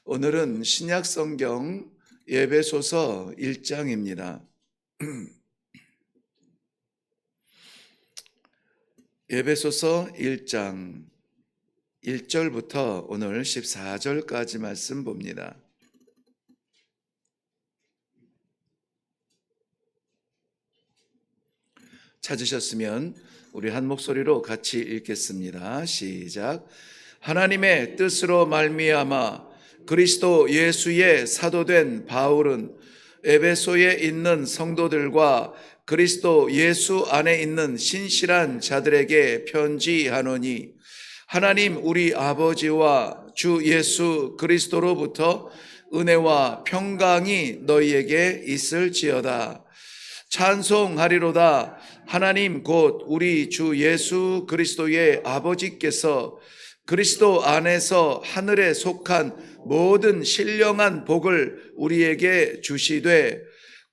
오늘은 신약 성경 에베소서 1장입니다. 에베소서 1장 1절부터 오늘 14절까지 말씀 봅니다. 찾으셨으면 우리 한 목소리로 같이 읽겠습니다. 시작. 하나님의 뜻으로 말미암아 그리스도 예수의 사도된 바울은 에베소에 있는 성도들과 그리스도 예수 안에 있는 신실한 자들에게 편지하노니, 하나님 우리 아버지와 주 예수 그리스도로부터 은혜와 평강이 너희에게 있을지어다. 찬송하리로다. 하나님 곧 우리 주 예수 그리스도의 아버지께서 그리스도 안에서 하늘에 속한 모든 신령한 복을 우리에게 주시되,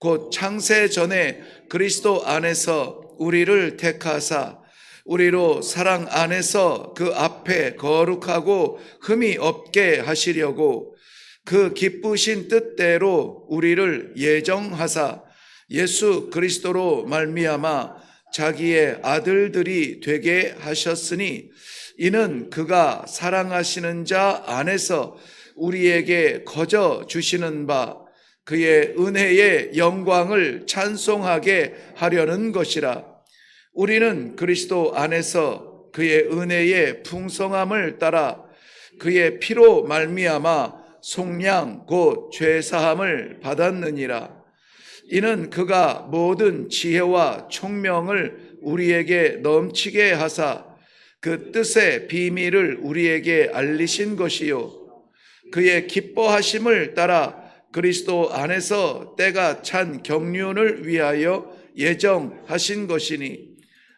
곧 창세 전에 그리스도 안에서 우리를 택하사 우리로 사랑 안에서 그 앞에 거룩하고 흠이 없게 하시려고 그 기쁘신 뜻대로 우리를 예정하사 예수 그리스도로 말미암아 자기의 아들들이 되게 하셨으니, 이는 그가 사랑하시는 자 안에서 우리에게 거저 주시는 바 그의 은혜의 영광을 찬송하게 하려는 것이라. 우리는 그리스도 안에서 그의 은혜의 풍성함을 따라 그의 피로 말미암아 속량 곧 죄사함을 받았느니라. 이는 그가 모든 지혜와 총명을 우리에게 넘치게 하사 그 뜻의 비밀을 우리에게 알리신 것이요, 그의 기뻐하심을 따라 그리스도 안에서 때가 찬 경륜을 위하여 예정하신 것이니,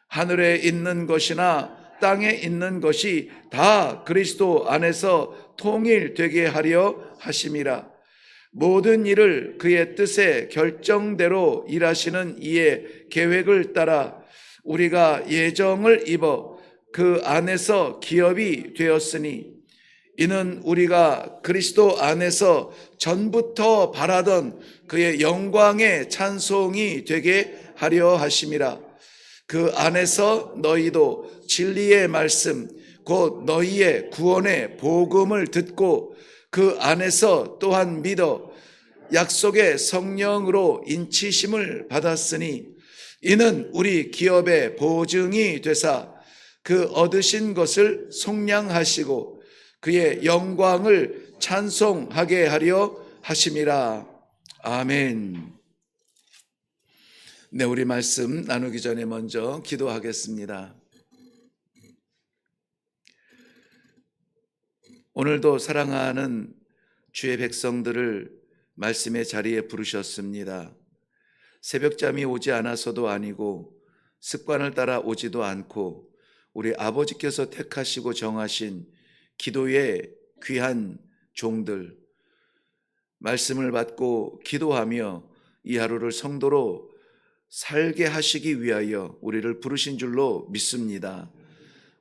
하늘에 있는 것이나 땅에 있는 것이 다 그리스도 안에서 통일되게 하려 하심이라. 모든 일을 그의 뜻의 결정대로 일하시는 이의 계획을 따라 우리가 예정을 입어 그 안에서 기업이 되었으니, 이는 우리가 그리스도 안에서 전부터 바라던 그의 영광의 찬송이 되게 하려 하심이라. 그 안에서 너희도 진리의 말씀 곧 너희의 구원의 복음을 듣고 그 안에서 또한 믿어 약속의 성령으로 인치심을 받았으니, 이는 우리 기업의 보증이 되사 그 얻으신 것을 속량하시고 그의 영광을 찬송하게 하려 하심이라. 아멘. 네, 우리 말씀 나누기 전에 먼저 기도하겠습니다. 오늘도 사랑하는 주의 백성들을 말씀의 자리에 부르셨습니다. 새벽잠이 오지 않아서도 아니고 습관을 따라 오지도 않고 우리 아버지께서 택하시고 정하신 기도의 귀한 종들, 말씀을 받고 기도하며 이 하루를 성도로 살게 하시기 위하여 우리를 부르신 줄로 믿습니다.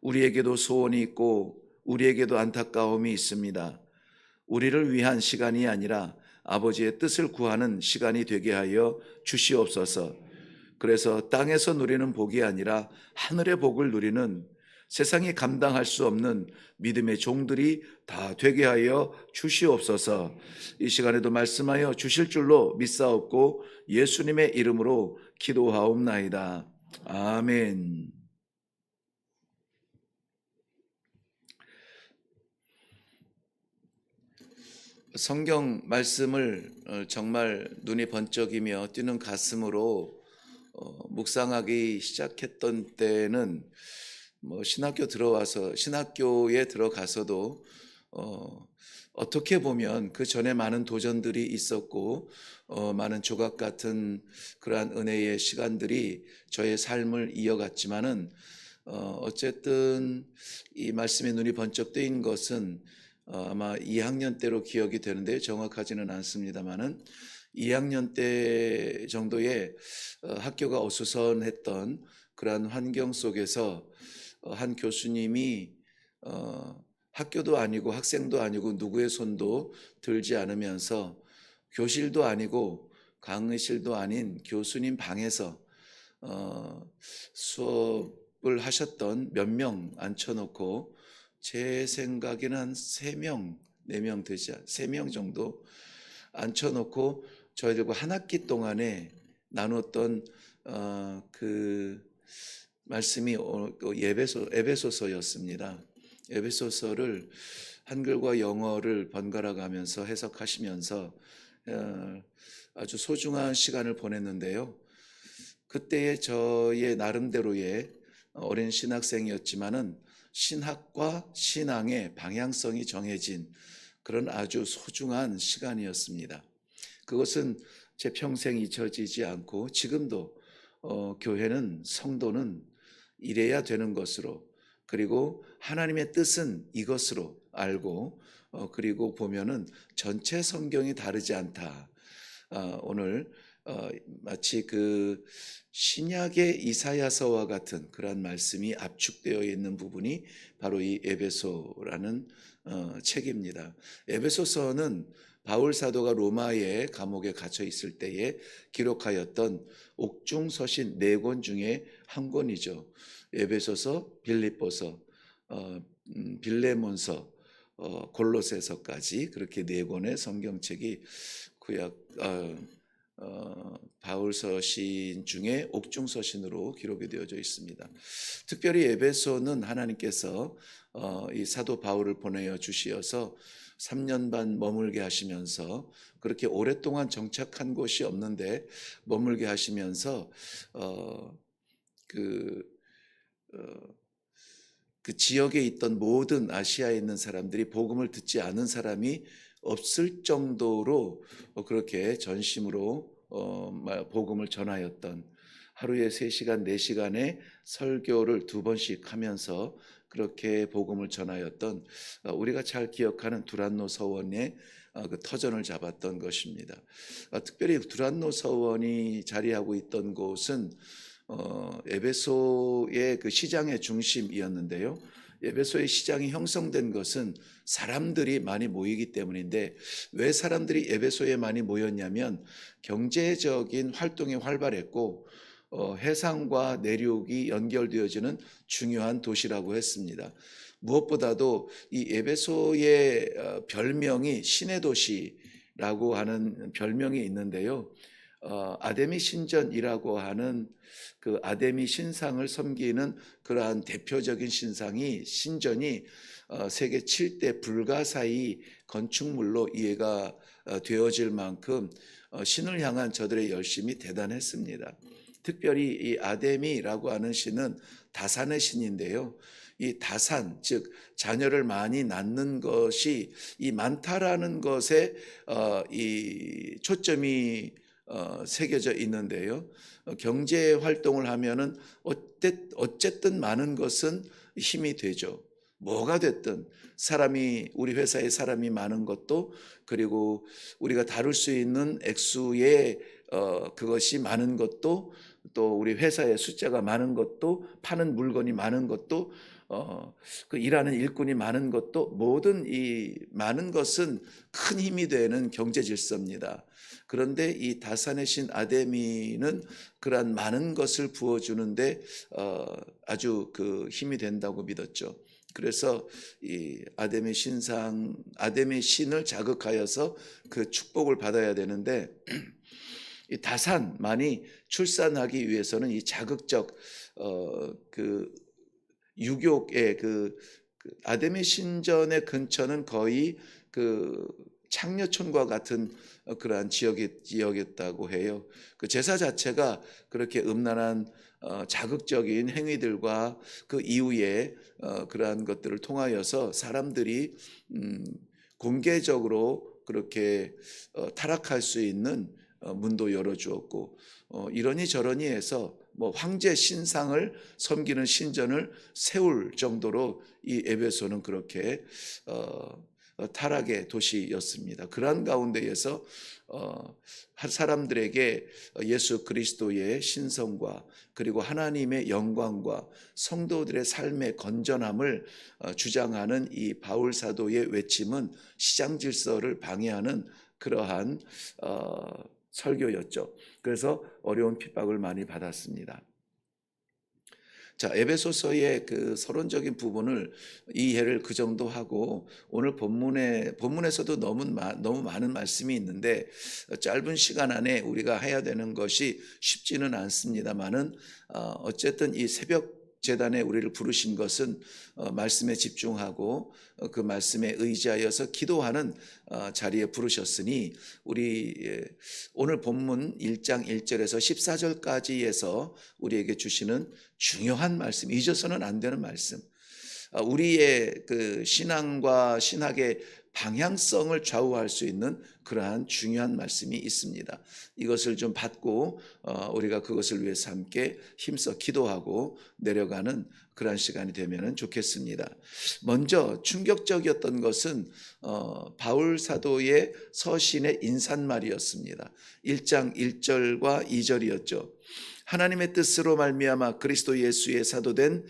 우리에게도 소원이 있고 우리에게도 안타까움이 있습니다. 우리를 위한 시간이 아니라 아버지의 뜻을 구하는 시간이 되게 하여 주시옵소서. 그래서 땅에서 누리는 복이 아니라 하늘의 복을 누리는, 세상이 감당할 수 없는 믿음의 종들이 다 되게 하여 주시옵소서. 이 시간에도 말씀하여 주실 줄로 믿사옵고 예수님의 이름으로 기도하옵나이다. 아멘. 성경 말씀을 정말 눈이 번쩍이며 뛰는 가슴으로 묵상하기 시작했던 때는 신학교에 들어가서도 어떻게 보면 그 전에 많은 도전들이 있었고 많은 조각 같은 그러한 은혜의 시간들이 저의 삶을 이어갔지만은 어쨌든 이 말씀에 눈이 번쩍 뜨인 것은 아마 2학년 때로 기억이 되는데 정확하지는 않습니다만은 2학년 때 정도의 학교가 어수선했던 그러한 환경 속에서 한 교수님이 학교도 아니고 학생도 아니고 누구의 손도 들지 않으면서 교실도 아니고 강의실도 아닌 교수님 방에서 수업을 하셨던 몇 명 앉혀놓고 제 생각에는 한 3명, 4명 되지, 3명 정도 앉혀놓고 저희들과 한 학기 동안에 나눴던 그 말씀이 에베소서였습니다. 에베소서를 한글과 영어를 번갈아 가면서 해석하시면서 아주 소중한 시간을 보냈는데요. 그때의 저의 나름대로의 어린 신학생이었지만은 신학과 신앙의 방향성이 정해진 그런 아주 소중한 시간이었습니다. 그것은 제 평생 잊혀지지 않고 지금도 교회는 성도는 이래야 되는 것으로, 그리고 하나님의 뜻은 이것으로 알고 그리고 보면은 전체 성경이 다르지 않다. 오늘 마치 그 신약의 이사야서와 같은 그러한 말씀이 압축되어 있는 부분이 바로 이 에베소라는 책입니다. 에베소서는 바울 사도가 로마의 감옥에 갇혀 있을 때에 기록하였던 옥중서신 4권 중에 한 권이죠. 에베소서, 빌립보서, 빌레몬서, 골로새서까지 그렇게 4권의 성경책이 구약 바울 서신 중에 옥중 서신으로 기록이 되어져 있습니다. 특별히 에베소는 하나님께서 이 사도 바울을 보내어 주시어서 3년 반 머물게 하시면서, 그렇게 오랫동안 정착한 곳이 없는데 머물게 하시면서 그 지역에 있던 모든 아시아에 있는 사람들이 복음을 듣지 않은 사람이 없을 정도로 그렇게 전심으로 복음을 전하였던, 하루에 3시간, 4시간의 설교를 2번씩 하면서 그렇게 복음을 전하였던, 우리가 잘 기억하는 두란노 서원의 그 터전을 잡았던 것입니다. 특별히 두란노 서원이 자리하고 있던 곳은 에베소의 그 시장의 중심이었는데요. 에베소의 시장이 형성된 것은 사람들이 많이 모이기 때문인데, 왜 사람들이 에베소에 많이 모였냐면 경제적인 활동이 활발했고 해상과 내륙이 연결되어지는 중요한 도시라고 했습니다. 무엇보다도 이 에베소의 별명이 신의 도시라고 하는 별명이 있는데요. 아데미 신전이라고 하는 그 아데미 신상을 섬기는 그러한 대표적인 신전이 세계 7대 불가사의 건축물로 이해가 되어질 만큼 신을 향한 저들의 열심이 대단했습니다. 특별히 이 아데미라고 하는 신은 다산의 신인데요. 이 다산, 즉 자녀를 많이 낳는 것이 이 많다라는 것에 이 초점이 새겨져 있는데요. 경제 활동을 하면은 어쨌든 많은 것은 힘이 되죠. 뭐가 됐든 우리 회사에 사람이 많은 것도, 그리고 우리가 다룰 수 있는 액수의 그것이 많은 것도, 또 우리 회사의 숫자가 많은 것도, 파는 물건이 많은 것도, 그 일하는 일꾼이 많은 것도, 모든 이 많은 것은 큰 힘이 되는 경제 질서입니다. 그런데 이 다산의 신 아데미는 그러한 많은 것을 부어주는데 아주 그 힘이 된다고 믿었죠. 그래서 이 아데미 신을 자극하여서 그 축복을 받아야 되는데, 이 다산만이 출산하기 위해서는 이 자극적 그 유교의 그 아데미 신전의 근처는 거의 그 창녀촌과 같은 그러한 지역이었다고 해요. 그 제사 자체가 그렇게 음란한 자극적인 행위들과 그 이후에 그러한 것들을 통하여서 사람들이 공개적으로 그렇게 타락할 수 있는 문도 열어주었고, 이러니 저러니 해서 뭐 황제 신상을 섬기는 신전을 세울 정도로 이 에베소는 그렇게 타락의 도시였습니다. 그러한 가운데에서 사람들에게 예수 그리스도의 신성과 그리고 하나님의 영광과 성도들의 삶의 건전함을 주장하는 이 바울 사도의 외침은 시장 질서를 방해하는 그러한 설교였죠. 그래서 어려운 핍박을 많이 받았습니다. 자, 에베소서의 그 서론적인 부분을 이해를 그 정도 하고 오늘 본문에서도 너무 많은 말씀이 있는데 짧은 시간 안에 우리가 해야 되는 것이 쉽지는 않습니다만은 어쨌든 이 새벽 제단에 우리를 부르신 것은 말씀에 집중하고 그 말씀에 의지하여서 기도하는 자리에 부르셨으니 우리 오늘 본문 1장 1절에서 14절까지에서 우리에게 주시는 중요한 말씀, 잊어서는 안 되는 말씀, 우리의 그 신앙과 신학의 방향성을 좌우할 수 있는 그러한 중요한 말씀이 있습니다. 이것을 좀 받고 우리가 그것을 위해서 함께 힘써 기도하고 내려가는 그러한 시간이 되면 좋겠습니다. 먼저 충격적이었던 것은 바울 사도의 서신의 인사말이었습니다. 1장 1절과 2절이었죠. 하나님의 뜻으로 말미암아 그리스도 예수의 사도된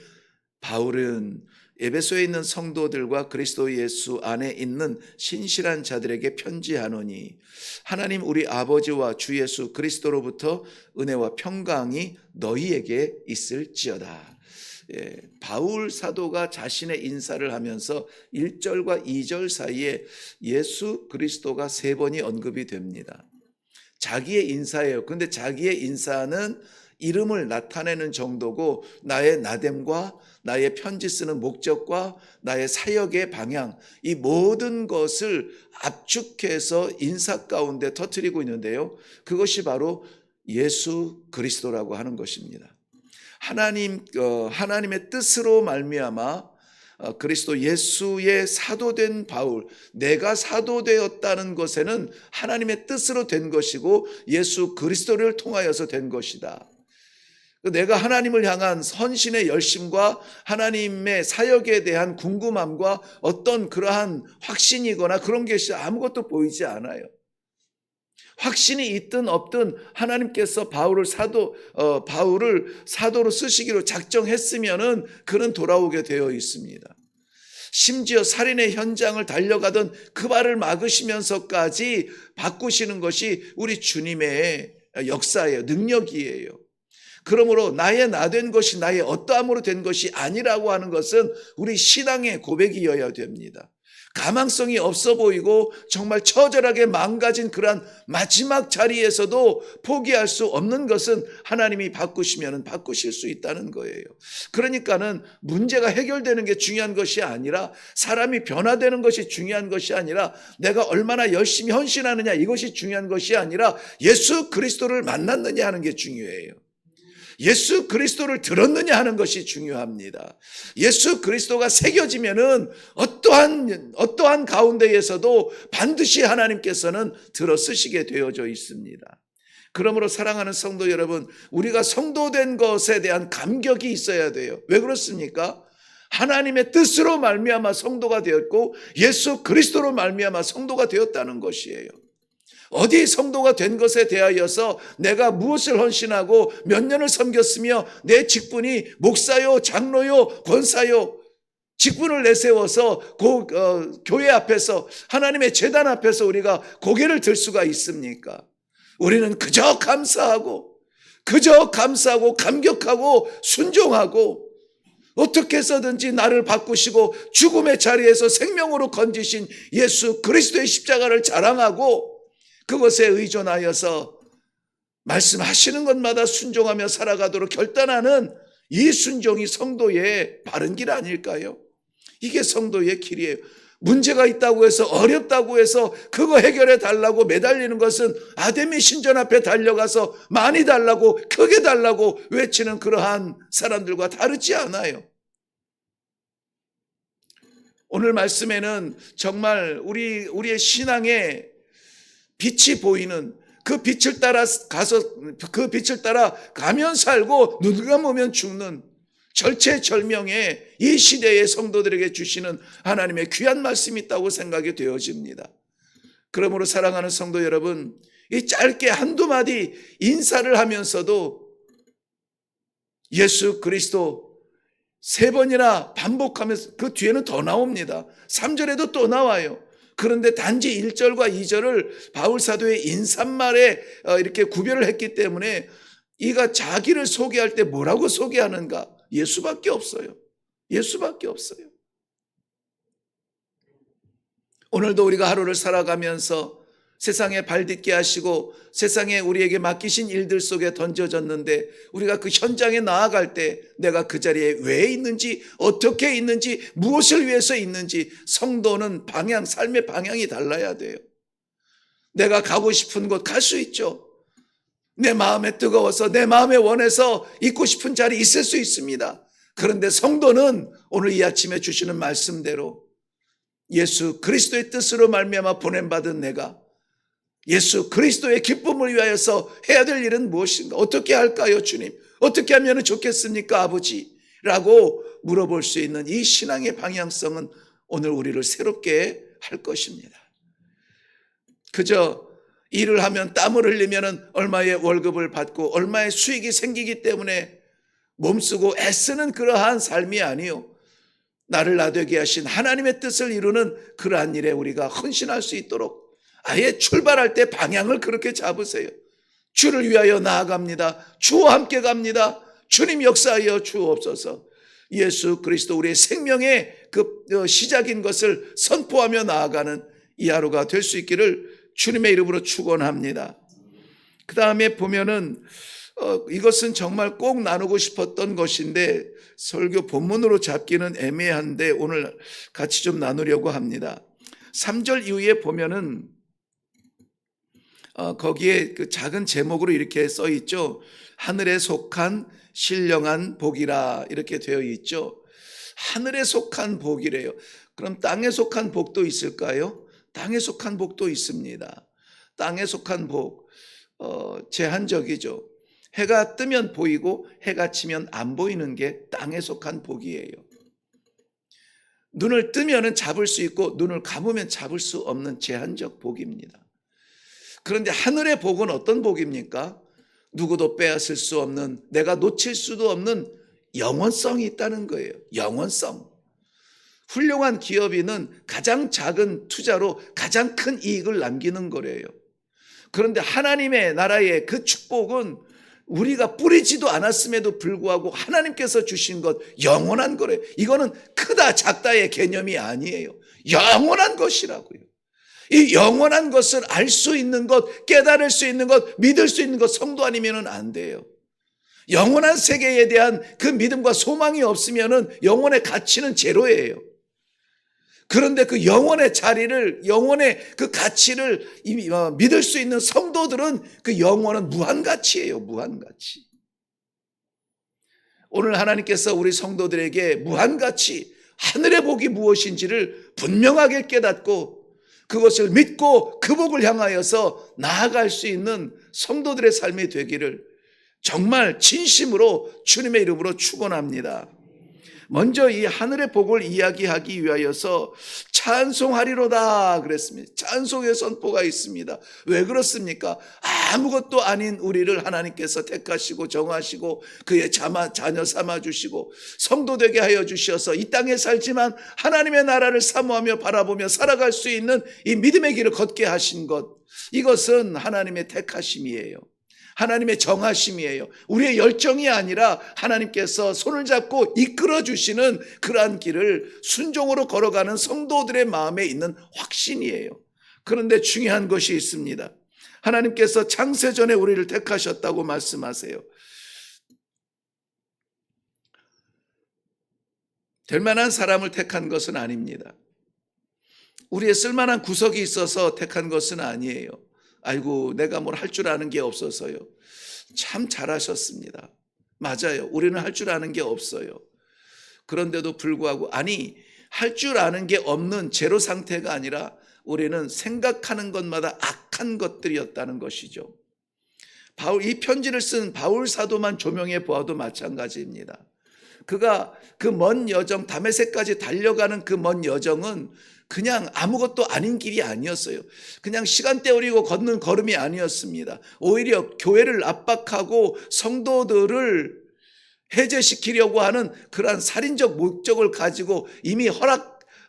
바울은 에베소에 있는 성도들과 그리스도 예수 안에 있는 신실한 자들에게 편지하노니 하나님 우리 아버지와 주 예수 그리스도로부터 은혜와 평강이 너희에게 있을지어다. 바울 사도가 자신의 인사를 하면서 1절과 2절 사이에 예수 그리스도가 3번이 언급이 됩니다. 자기의 인사예요. 그런데 자기의 인사는 이름을 나타내는 정도고 나의 나됨과 나의 편지 쓰는 목적과 나의 사역의 방향, 이 모든 것을 압축해서 인사 가운데 터뜨리고 있는데요. 그것이 바로 예수 그리스도라고 하는 것입니다. 하나님의 뜻으로 말미암아 그리스도 예수의 사도된 바울, 내가 사도되었다는 것에는 하나님의 뜻으로 된 것이고 예수 그리스도를 통하여서 된 것이다. 내가 하나님을 향한 헌신의 열심과 하나님의 사역에 대한 궁금함과 어떤 그러한 확신이거나 그런 것이 아무것도 보이지 않아요. 확신이 있든 없든 하나님께서 바울을 사도로 쓰시기로 작정했으면은 그는 돌아오게 되어 있습니다. 심지어 살인의 현장을 달려가던 그 발을 막으시면서까지 바꾸시는 것이 우리 주님의 역사예요. 능력이에요. 그러므로 나의 나된 것이 나의 어떠함으로 된 것이 아니라고 하는 것은 우리 신앙의 고백이어야 됩니다. 가망성이 없어 보이고 정말 처절하게 망가진 그러한 마지막 자리에서도 포기할 수 없는 것은 하나님이 바꾸시면 바꾸실 수 있다는 거예요. 그러니까는 문제가 해결되는 게 중요한 것이 아니라 사람이 변화되는 것이 중요한 것이 아니라 내가 얼마나 열심히 헌신하느냐 이것이 중요한 것이 아니라 예수 그리스도를 만났느냐 하는 게 중요해요. 예수 그리스도를 들었느냐 하는 것이 중요합니다. 예수 그리스도가 새겨지면은 어떠한 가운데에서도 반드시 하나님께서는 들어쓰시게 되어져 있습니다. 그러므로 사랑하는 성도 여러분, 우리가 성도된 것에 대한 감격이 있어야 돼요. 왜 그렇습니까? 하나님의 뜻으로 말미암아 성도가 되었고 예수 그리스도로 말미암아 성도가 되었다는 것이에요. 어디 성도가 된 것에 대하여서 내가 무엇을 헌신하고 몇 년을 섬겼으며 내 직분이 목사요, 장로요, 권사요, 직분을 내세워서 교회 앞에서 하나님의 제단 앞에서 우리가 고개를 들 수가 있습니까? 우리는 그저 감사하고 감격하고 순종하고 어떻게 해서든지 나를 바꾸시고 죽음의 자리에서 생명으로 건지신 예수 그리스도의 십자가를 자랑하고 그것에 의존하여서 말씀하시는 것마다 순종하며 살아가도록 결단하는 이 순종이 성도의 바른 길 아닐까요? 이게 성도의 길이에요. 문제가 있다고 해서 어렵다고 해서 그거 해결해 달라고 매달리는 것은 아데미 신전 앞에 달려가서 많이 달라고 크게 달라고 외치는 그러한 사람들과 다르지 않아요. 오늘 말씀에는 정말 우리의 신앙의 빛이 보이는 그 빛을 따라 가면 살고 눈 감으면 죽는 절체절명의 이 시대의 성도들에게 주시는 하나님의 귀한 말씀이 있다고 생각이 되어집니다. 그러므로 사랑하는 성도 여러분, 이 짧게 한두 마디 인사를 하면서도 예수 그리스도 3번이나 반복하면서 그 뒤에는 더 나옵니다. 3절에도 또 나와요. 그런데 단지 1절과 2절을 바울 사도의 인사말에 이렇게 구별을 했기 때문에 이가 자기를 소개할 때 뭐라고 소개하는가? 예수밖에 없어요. 예수밖에 없어요. 오늘도 우리가 하루를 살아가면서 세상에 발딛게 하시고 세상에 우리에게 맡기신 일들 속에 던져졌는데 우리가 그 현장에 나아갈 때 내가 그 자리에 왜 있는지, 어떻게 있는지, 무엇을 위해서 있는지, 성도는 방향, 삶의 방향이 달라야 돼요. 내가 가고 싶은 곳 갈 수 있죠. 내 마음에 뜨거워서 내 마음에 원해서 있고 싶은 자리 있을 수 있습니다. 그런데 성도는 오늘 이 아침에 주시는 말씀대로 예수 그리스도의 뜻으로 말미암아 보냄받은 내가 예수 그리스도의 기쁨을 위하여서 해야 될 일은 무엇인가? 어떻게 할까요, 주님? 어떻게 하면 좋겠습니까, 아버지? 라고 물어볼 수 있는 이 신앙의 방향성은 오늘 우리를 새롭게 할 것입니다. 그저 일을 하면 땀을 흘리면 얼마의 월급을 받고 얼마의 수익이 생기기 때문에 몸쓰고 애쓰는 그러한 삶이 아니요, 나를 나되게 하신 하나님의 뜻을 이루는 그러한 일에 우리가 헌신할 수 있도록 아예 출발할 때 방향을 그렇게 잡으세요. 주를 위하여 나아갑니다. 주와 함께 갑니다. 주님 역사하여 주옵소서. 예수 그리스도 우리의 생명의 그 시작인 것을 선포하며 나아가는 이 하루가 될 수 있기를 주님의 이름으로 축원합니다. 그 다음에 보면은 이것은 정말 꼭 나누고 싶었던 것인데 설교 본문으로 잡기는 애매한데 오늘 같이 좀 나누려고 합니다. 3절 이후에 보면은 거기에 그 작은 제목으로 이렇게 써 있죠. 하늘에 속한 신령한 복이라 이렇게 되어 있죠. 하늘에 속한 복이래요. 그럼 땅에 속한 복도 있을까요? 땅에 속한 복도 있습니다. 땅에 속한 복 제한적이죠. 해가 뜨면 보이고 해가 지면 안 보이는 게 땅에 속한 복이에요. 눈을 뜨면 잡을 수 있고 눈을 감으면 잡을 수 없는 제한적 복입니다. 그런데 하늘의 복은 어떤 복입니까? 누구도 빼앗을 수 없는, 내가 놓칠 수도 없는 영원성이 있다는 거예요. 영원성. 훌륭한 기업인은 가장 작은 투자로 가장 큰 이익을 남기는 거래요. 그런데 하나님의 나라의 그 축복은 우리가 뿌리지도 않았음에도 불구하고 하나님께서 주신 것, 영원한 거래요. 이거는 크다 작다의 개념이 아니에요. 영원한 것이라고요. 이 영원한 것을 알 수 있는 것, 깨달을 수 있는 것, 믿을 수 있는 것, 성도 아니면 안 돼요. 영원한 세계에 대한 그 믿음과 소망이 없으면 영혼의 가치는 제로예요. 그런데 그 영혼의 자리를, 영혼의 그 가치를 믿을 수 있는 성도들은 그 영혼은 무한가치예요. 무한가치. 오늘 하나님께서 우리 성도들에게 무한가치, 하늘의 복이 무엇인지를 분명하게 깨닫고 그것을 믿고 그 복을 향하여서 나아갈 수 있는 성도들의 삶이 되기를 정말 진심으로 주님의 이름으로 축원합니다. 먼저 이 하늘의 복을 이야기하기 위하여서 찬송하리로다 그랬습니다. 찬송의 선포가 있습니다. 왜 그렇습니까? 아무것도 아닌 우리를 하나님께서 택하시고 정하시고 그의 자녀 삼아주시고 성도 되게 하여 주셔서 이 땅에 살지만 하나님의 나라를 사모하며 바라보며 살아갈 수 있는 이 믿음의 길을 걷게 하신 것, 이것은 하나님의 택하심이에요. 하나님의 정하심이에요. 우리의 열정이 아니라 하나님께서 손을 잡고 이끌어 주시는 그러한 길을 순종으로 걸어가는 성도들의 마음에 있는 확신이에요. 그런데 중요한 것이 있습니다. 하나님께서 창세전에 우리를 택하셨다고 말씀하세요. 될 만한 사람을 택한 것은 아닙니다. 우리의 쓸만한 구석이 있어서 택한 것은 아니에요. 아이고 내가 뭘 할 줄 아는 게 없어서요. 참 잘하셨습니다. 맞아요. 우리는 할 줄 아는 게 없어요. 그런데도 불구하고 할 줄 아는 게 없는 제로 상태가 아니라 우리는 생각하는 것마다 악한 것들이었다는 것이죠. 이 편지를 쓴 바울 사도만 조명해 보아도 마찬가지입니다. 그가 그 먼 여정, 다메섹까지 달려가는 그 먼 여정은 그냥 아무것도 아닌 길이 아니었어요. 그냥 시간 때우리고 걷는 걸음이 아니었습니다. 오히려 교회를 압박하고 성도들을 해제시키려고 하는 그러한 살인적 목적을 가지고 이미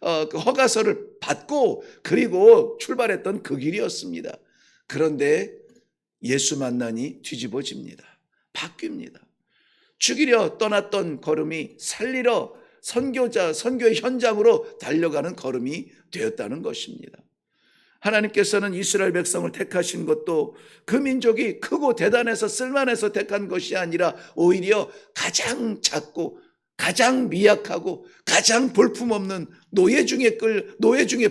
허가서를 받고 그리고 출발했던 그 길이었습니다. 그런데 예수 만나니 뒤집어집니다. 바뀝니다. 죽이려 떠났던 걸음이 살리러 선교의 현장으로 달려가는 걸음이 되었다는 것입니다. 하나님께서는 이스라엘 백성을 택하신 것도 그 민족이 크고 대단해서 쓸만해서 택한 것이 아니라 오히려 가장 작고 가장 미약하고 가장 볼품없는 노예 중에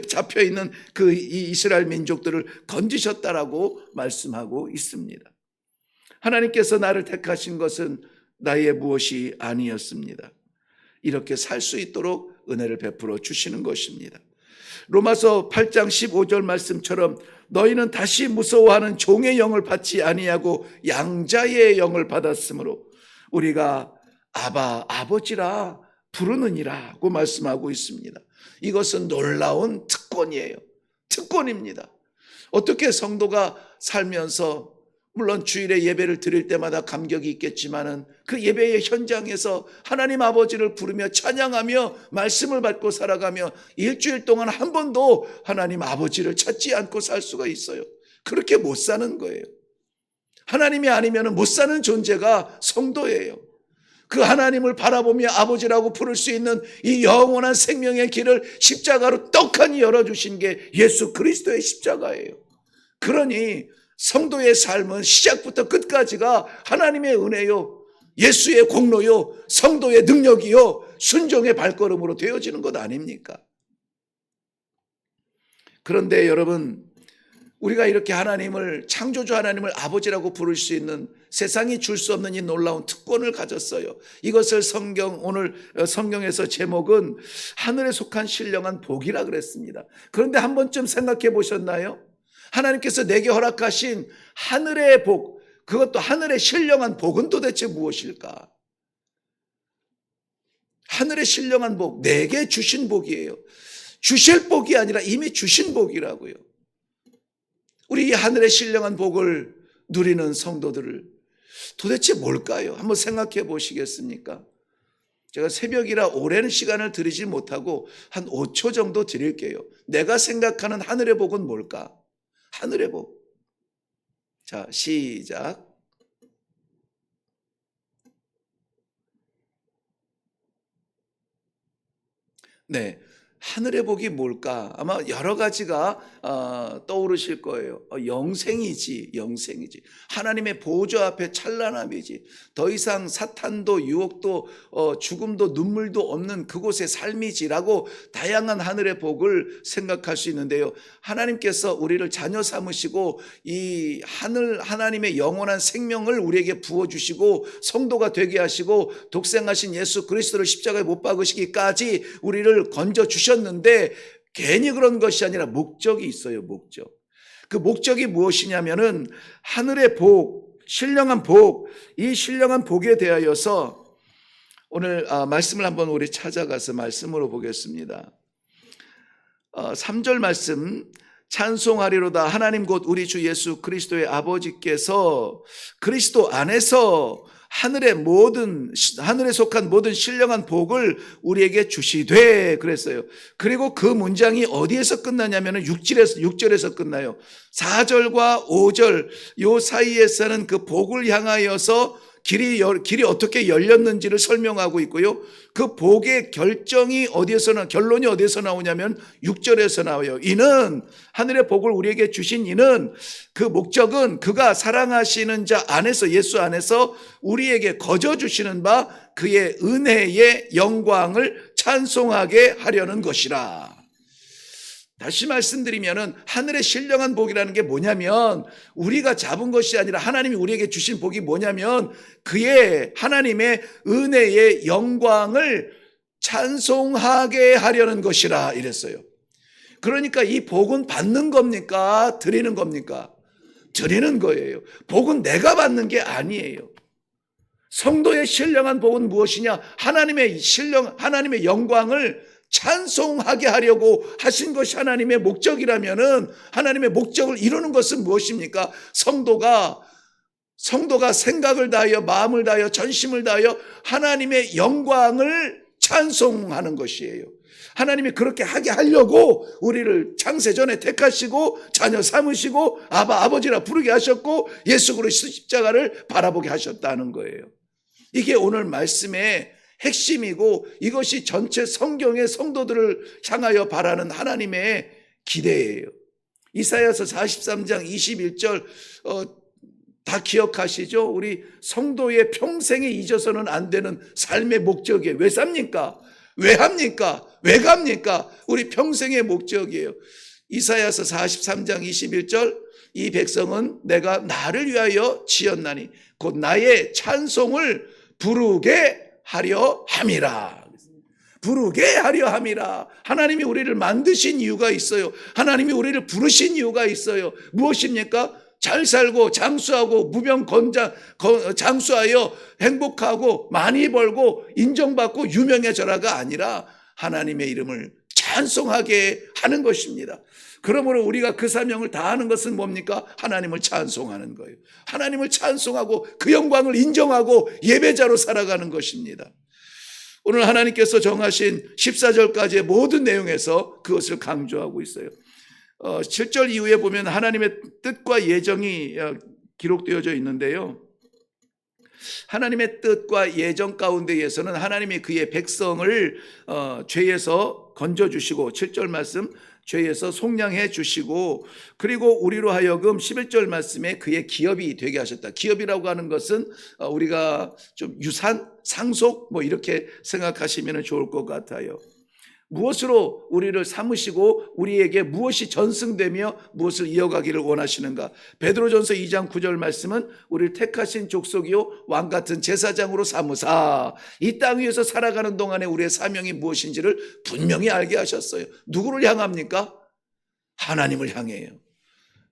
잡혀있는 그 이스라엘 민족들을 건지셨다라고 말씀하고 있습니다. 하나님께서 나를 택하신 것은 나의 무엇이 아니었습니다. 이렇게 살 수 있도록 은혜를 베풀어 주시는 것입니다. 로마서 8장 15절 말씀처럼 너희는 다시 무서워하는 종의 영을 받지 아니하고 양자의 영을 받았으므로 우리가 아바 아버지라 부르느니라고 말씀하고 있습니다. 이것은 놀라운 특권이에요. 특권입니다. 어떻게 성도가 살면서 물론 주일에 예배를 드릴 때마다 감격이 있겠지만은 그 예배의 현장에서 하나님 아버지를 부르며 찬양하며 말씀을 받고 살아가며 일주일 동안 한 번도 하나님 아버지를 찾지 않고 살 수가 있어요. 그렇게 못 사는 거예요. 하나님이 아니면 못 사는 존재가 성도예요. 그 하나님을 바라보며 아버지라고 부를 수 있는 이 영원한 생명의 길을 십자가로 떡하니 열어주신 게 예수 그리스도의 십자가예요. 그러니 성도의 삶은 시작부터 끝까지가 하나님의 은혜요, 예수의 공로요, 성도의 능력이요, 순종의 발걸음으로 되어지는 것 아닙니까? 그런데 여러분, 우리가 이렇게 하나님을, 창조주 하나님을 아버지라고 부를 수 있는 세상이 줄 수 없는 이 놀라운 특권을 가졌어요. 이것을 오늘 성경에서 제목은 하늘에 속한 신령한 복이라 그랬습니다. 그런데 한 번쯤 생각해 보셨나요? 하나님께서 내게 허락하신 하늘의 복, 그것도 하늘의 신령한 복은 도대체 무엇일까? 하늘의 신령한 복, 내게 주신 복이에요. 주실 복이 아니라 이미 주신 복이라고요. 우리 이 하늘의 신령한 복을 누리는 성도들을 도대체 뭘까요? 한번 생각해 보시겠습니까? 제가 새벽이라 오랜 시간을 드리지 못하고 한 5초 정도 드릴게요. 내가 생각하는 하늘의 복은 뭘까? 하늘의 복. 자, 시작. 네. 하늘의 복이 뭘까? 아마 여러 가지가 떠오르실 거예요. 영생이지. 하나님의 보좌 앞에 찬란함이지. 더 이상 사탄도 유혹도 죽음도 눈물도 없는 그곳의 삶이지라고 다양한 하늘의 복을 생각할 수 있는데요. 하나님께서 우리를 자녀 삼으시고 이 하나님의 영원한 생명을 우리에게 부어주시고 성도가 되게 하시고 독생하신 예수 그리스도를 십자가에 못 박으시기까지 우리를 건져 주셨는데 괜히 그런 것이 아니라 목적이 있어요. 목적. 그 목적이 무엇이냐면은 하늘의 복, 신령한 복, 이 신령한 복에 대하여서 오늘 말씀을 한번 우리 찾아가서 말씀으로 보겠습니다. 3절 말씀, 찬송하리로다 하나님 곧 우리 주 예수 그리스도의 아버지께서 그리스도 안에서 하늘에 속한 모든 신령한 복을 우리에게 주시되 그랬어요. 그리고 그 문장이 어디에서 끝나냐면 6절에서 끝나요. 4절과 5절 요 사이에서는 그 복을 향하여서 길이 어떻게 열렸는지를 설명하고 있고요. 그 복의 결론이 어디에서 나오냐면 6절에서 나와요. 이는 하늘의 복을 우리에게 주신 이는 그 목적은 그가 사랑하시는 자 안에서 예수 안에서 우리에게 거저 주시는 바 그의 은혜의 영광을 찬송하게 하려는 것이라. 다시 말씀드리면은 하늘의 신령한 복이라는 게 뭐냐면 우리가 잡은 것이 아니라 하나님이 우리에게 주신 복이 뭐냐면 그의 하나님의 은혜의 영광을 찬송하게 하려는 것이라 이랬어요. 그러니까 이 복은 받는 겁니까? 드리는 겁니까? 드리는 거예요. 복은 내가 받는 게 아니에요. 성도의 신령한 복은 무엇이냐? 하나님의 영광을 찬송하게 하려고 하신 것이 하나님의 목적이라면은, 하나님의 목적을 이루는 것은 무엇입니까? 성도가 생각을 다하여, 마음을 다하여, 전심을 다하여 하나님의 영광을 찬송하는 것이에요. 하나님이 그렇게 하게 하려고 우리를 창세전에 택하시고 자녀 삼으시고 아버지라 부르게 하셨고 예수 그리스도 십자가를 바라보게 하셨다는 거예요. 이게 오늘 말씀의 핵심이고, 이것이 전체 성경의 성도들을 향하여 바라는 하나님의 기대예요. 이사야서 43장 21절 다 기억하시죠? 우리 성도의 평생에 잊어서는 안 되는 삶의 목적이에요. 왜 삽니까? 왜 합니까? 왜 갑니까? 우리 평생의 목적이에요. 이사야서 43장 21절, 이 백성은 내가 나를 위하여 지었나니 곧 나의 찬송을 부르게 하려 함이라. 부르게 하려 함이라. 하나님이 우리를 만드신 이유가 있어요. 하나님이 우리를 부르신 이유가 있어요. 무엇입니까? 잘 살고 장수하고 장수하여 행복하고 많이 벌고 인정받고 유명해져라가 아니라 하나님의 이름을 찬송하게 하는 것입니다. 그러므로 우리가 그 사명을 다하는 것은 뭡니까? 하나님을 찬송하는 거예요. 하나님을 찬송하고 그 영광을 인정하고 예배자로 살아가는 것입니다. 오늘 하나님께서 정하신 14절까지의 모든 내용에서 그것을 강조하고 있어요. 7절 이후에 보면 하나님의 뜻과 예정이 기록되어져 있는데요. 하나님의 뜻과 예정 가운데에서는 하나님이 그의 백성을 죄에서 건져주시고, 7절 말씀, 죄에서 속량해 주시고, 그리고 우리로 하여금 11절 말씀에 그의 기업이 되게 하셨다. 기업이라고 하는 것은 우리가 좀 유산, 상속 이렇게 생각하시면 좋을 것 같아요. 무엇으로 우리를 삼으시고 우리에게 무엇이 전승되며 무엇을 이어가기를 원하시는가? 베드로전서 2장 9절 말씀은 우리를 택하신 족속이요 왕같은 제사장으로 삼으사 이 땅 위에서 살아가는 동안에 우리의 사명이 무엇인지를 분명히 알게 하셨어요. 누구를 향합니까? 하나님을 향해요.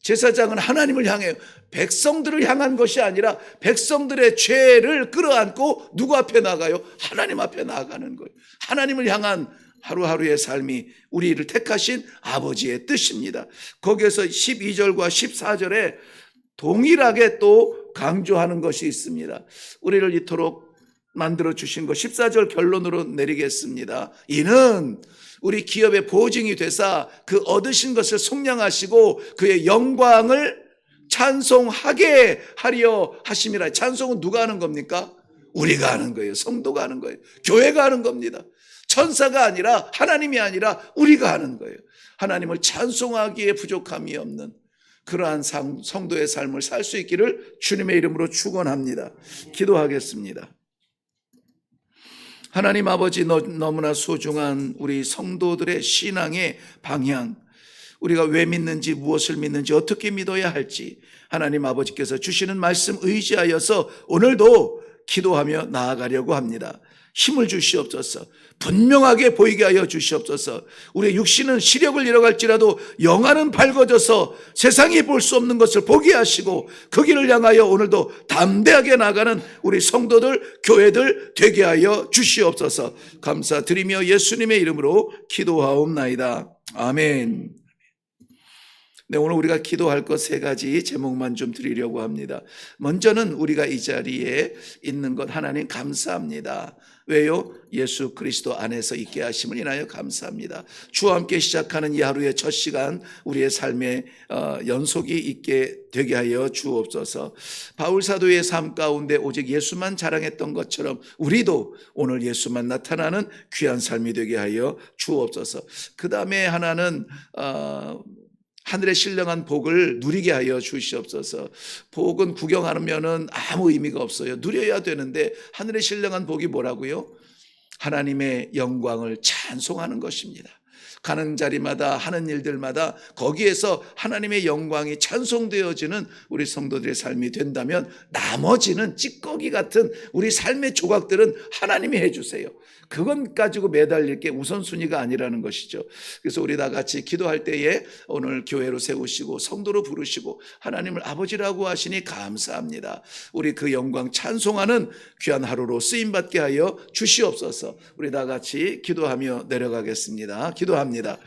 제사장은 하나님을 향해요. 백성들을 향한 것이 아니라 백성들의 죄를 끌어안고 누구 앞에 나가요? 하나님 앞에 나아가는 거예요. 하나님을 향한 하루하루의 삶이 우리를 택하신 아버지의 뜻입니다. 거기에서 12절과 14절에 동일하게 또 강조하는 것이 있습니다. 우리를 이토록 만들어 주신 것, 14절 결론으로 내리겠습니다. 이는 우리 기업의 보증이 되사 그 얻으신 것을 속량하시고 그의 영광을 찬송하게 하려 하심이라. 찬송은 누가 하는 겁니까? 우리가 하는 거예요. 성도가 하는 거예요. 교회가 하는 겁니다. 천사가 아니라, 하나님이 아니라 우리가 하는 거예요. 하나님을 찬송하기에 부족함이 없는 그러한 성도의 삶을 살 수 있기를 주님의 이름으로 축원합니다. 기도하겠습니다. 하나님 아버지, 너무나 소중한 우리 성도들의 신앙의 방향, 우리가 왜 믿는지, 무엇을 믿는지, 어떻게 믿어야 할지 하나님 아버지께서 주시는 말씀 의지하여서 오늘도 기도하며 나아가려고 합니다. 힘을 주시옵소서. 분명하게 보이게 하여 주시옵소서. 우리의 육신은 시력을 잃어갈지라도 영안은 밝아져서 세상이 볼 수 없는 것을 보게 하시고 그 길을 향하여 오늘도 담대하게 나가는 우리 성도들, 교회들 되게 하여 주시옵소서. 감사드리며 예수님의 이름으로 기도하옵나이다. 아멘. 네, 오늘 우리가 기도할 것 세 가지 제목만 좀 드리려고 합니다. 먼저는 우리가 이 자리에 있는 것 하나님 감사합니다. 왜요? 예수 그리스도 안에서 있게 하심을 인하여 감사합니다. 주와 함께 시작하는 이 하루의 첫 시간 우리의 삶에 연속이 있게 되게 하여 주옵소서. 바울 사도의 삶 가운데 오직 예수만 자랑했던 것처럼 우리도 오늘 예수만 나타나는 귀한 삶이 되게 하여 주옵소서. 그 다음에 하나는 하늘의 신령한 복을 누리게 하여 주시옵소서. 복은 구경하면은 아무 의미가 없어요. 누려야 되는데 하늘의 신령한 복이 뭐라고요? 하나님의 영광을 찬송하는 것입니다. 가는 자리마다 하는 일들마다 거기에서 하나님의 영광이 찬송되어지는 우리 성도들의 삶이 된다면 나머지는 찌꺼기 같은 우리 삶의 조각들은 하나님이 해주세요. 그건 가지고 매달릴 게 우선순위가 아니라는 것이죠. 그래서 우리 다 같이 기도할 때에 오늘 교회로 세우시고 성도로 부르시고 하나님을 아버지라고 하시니 감사합니다. 우리 그 영광 찬송하는 귀한 하루로 쓰임받게 하여 주시옵소서. 우리 다 같이 기도하며 내려가겠습니다. 기도합니다.